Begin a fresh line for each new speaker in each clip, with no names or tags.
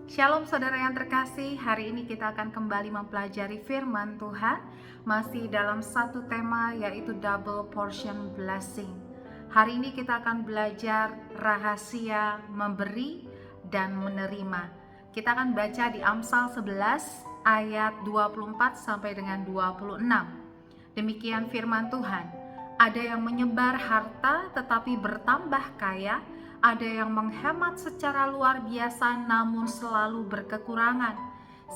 Shalom saudara yang terkasih, hari ini kita akan kembali mempelajari firman Tuhan masih dalam satu tema yaitu double portion blessing. Hari ini kita akan belajar rahasia memberi dan menerima. Kita akan baca di Amsal 11 ayat 24 sampai dengan 26. Demikian firman Tuhan. Ada yang menyebar harta tetapi bertambah kaya, ada yang menghemat secara luar biasa namun selalu berkekurangan.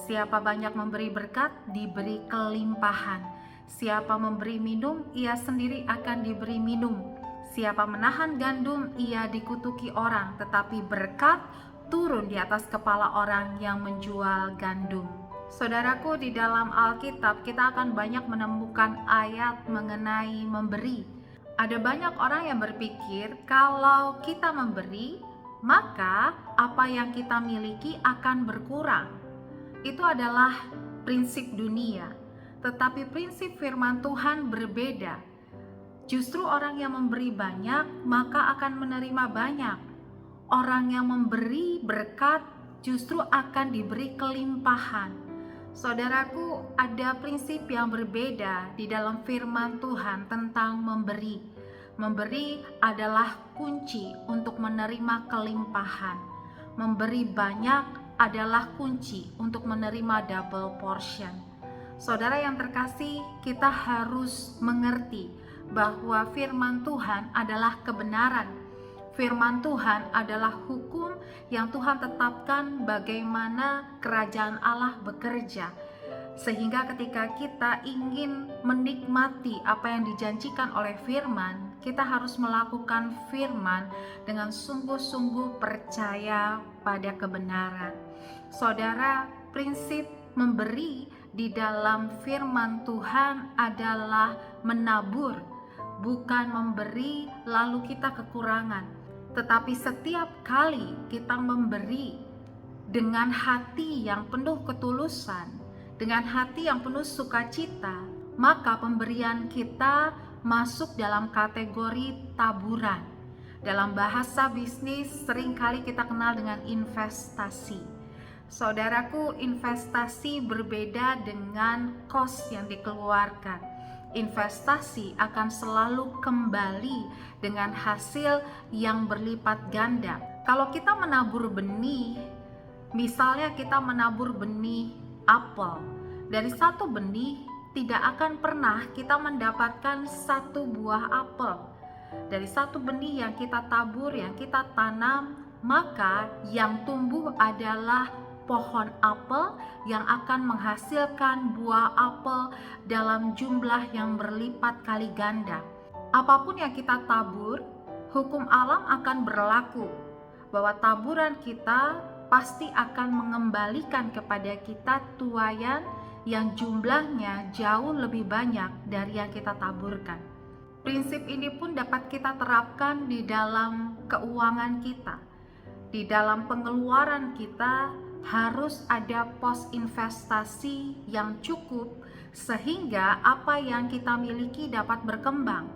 Siapa banyak memberi berkat, diberi kelimpahan. Siapa memberi minum, ia sendiri akan diberi minum. Siapa menahan gandum, ia dikutuki orang, tetapi berkat turun di atas kepala orang yang menjual gandum. Saudaraku, di dalam Alkitab kita akan banyak menemukan ayat mengenai memberi. Ada banyak orang yang berpikir kalau kita memberi, maka apa yang kita miliki akan berkurang. Itu adalah prinsip dunia. Tetapi prinsip firman Tuhan berbeda. Justru orang yang memberi banyak, maka akan menerima banyak. Orang yang memberi berkat justru akan diberi kelimpahan. Saudaraku, ada prinsip yang berbeda di dalam firman Tuhan tentang memberi. Memberi adalah kunci untuk menerima kelimpahan. Memberi banyak adalah kunci untuk menerima double portion. Saudara yang terkasih, kita harus mengerti bahwa firman Tuhan adalah kebenaran. Firman Tuhan adalah hukum yang Tuhan tetapkan bagaimana kerajaan Allah bekerja. Sehingga ketika kita ingin menikmati apa yang dijanjikan oleh firman, kita harus melakukan firman dengan sungguh-sungguh percaya pada kebenaran. Saudara, prinsip memberi di dalam firman Tuhan adalah menabur, bukan memberi lalu kita kekurangan. Tetapi setiap kali kita memberi dengan hati yang penuh ketulusan, dengan hati yang penuh sukacita, maka pemberian kita masuk dalam kategori taburan. Dalam bahasa bisnis seringkali kita kenal dengan investasi. Saudaraku, investasi berbeda dengan cost yang dikeluarkan. Investasi akan selalu kembali dengan hasil yang berlipat ganda. Kalau kita menabur benih, misalnya kita menabur benih apel, dari satu benih tidak akan pernah kita mendapatkan satu buah apel. Dari satu benih yang kita tabur, yang kita tanam, maka yang tumbuh adalah pohon apel yang akan menghasilkan buah apel dalam jumlah yang berlipat kali ganda. Apapun yang kita tabur, hukum alam akan berlaku bahwa taburan kita pasti akan mengembalikan kepada kita tuaian yang jumlahnya jauh lebih banyak dari yang kita taburkan. Prinsip ini pun dapat kita terapkan di dalam keuangan kita. Di dalam pengeluaran kita harus ada pos investasi yang cukup sehingga apa yang kita miliki dapat berkembang.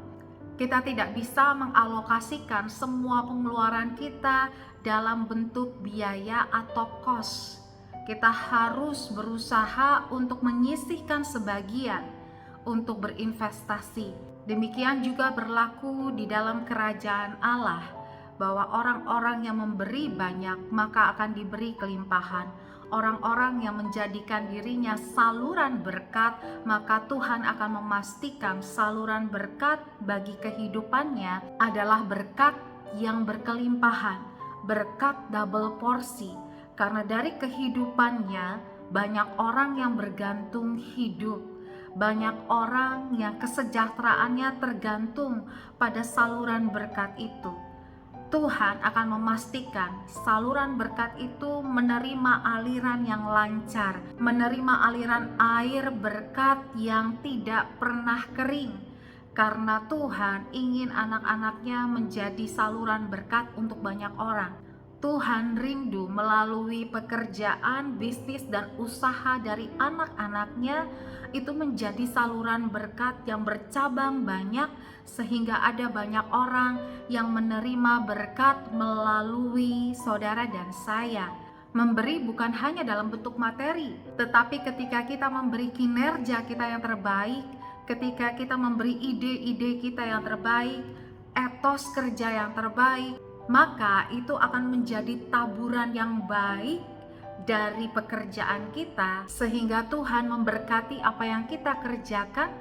Kita tidak bisa mengalokasikan semua pengeluaran kita dalam bentuk biaya atau kos. Kita harus berusaha untuk menyisihkan sebagian untuk berinvestasi. Demikian juga berlaku di dalam kerajaan Allah, bahwa orang-orang yang memberi banyak maka akan diberi kelimpahan. Orang-orang yang menjadikan dirinya saluran berkat, maka Tuhan akan memastikan saluran berkat bagi kehidupannya adalah berkat yang berkelimpahan, berkat double porsi. Karena dari kehidupannya banyak orang yang bergantung hidup. Banyak orang yang kesejahteraannya tergantung pada saluran berkat itu. Tuhan akan memastikan saluran berkat itu menerima aliran yang lancar, menerima aliran air berkat yang tidak pernah kering. Karena Tuhan ingin anak-anaknya menjadi saluran berkat untuk banyak orang. Tuhan rindu melalui pekerjaan, bisnis, dan usaha dari anak-anaknya itu menjadi saluran berkat yang bercabang banyak, sehingga ada banyak orang yang menerima berkat melalui saudara dan saya. Memberi bukan hanya dalam bentuk materi, tetapi ketika kita memberi kinerja kita yang terbaik, ketika kita memberi ide-ide kita yang terbaik, etos kerja yang terbaik, maka itu akan menjadi taburan yang baik dari pekerjaan kita, sehingga Tuhan memberkati apa yang kita kerjakan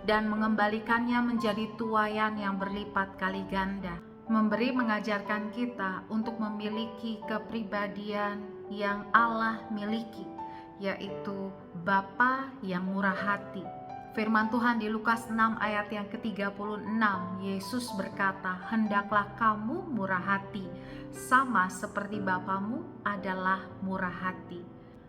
dan mengembalikannya menjadi tuaian yang berlipat kali ganda. Memberi mengajarkan kita untuk memiliki kepribadian yang Allah miliki, yaitu Bapa yang murah hati. Firman Tuhan di Lukas 6 ayat yang ke-36, Yesus berkata, "Hendaklah kamu murah hati, sama seperti Bapamu adalah murah hati."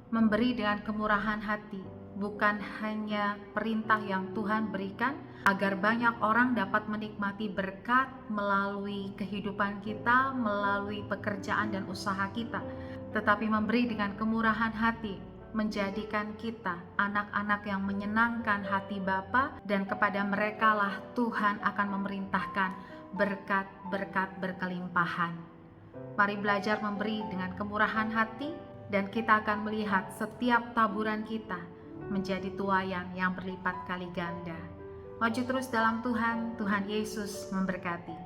Memberi dengan kemurahan hati bukan hanya perintah yang Tuhan berikan agar banyak orang dapat menikmati berkat melalui kehidupan kita, melalui pekerjaan dan usaha kita, tetapi memberi dengan kemurahan hati menjadikan kita anak-anak yang menyenangkan hati Bapa, dan kepada merekalah Tuhan akan memerintahkan berkat-berkat berkelimpahan. Mari belajar memberi dengan kemurahan hati, dan kita akan melihat setiap taburan kita menjadi tuaian yang berlipat kali ganda. Maju terus dalam Tuhan, Tuhan Yesus memberkati.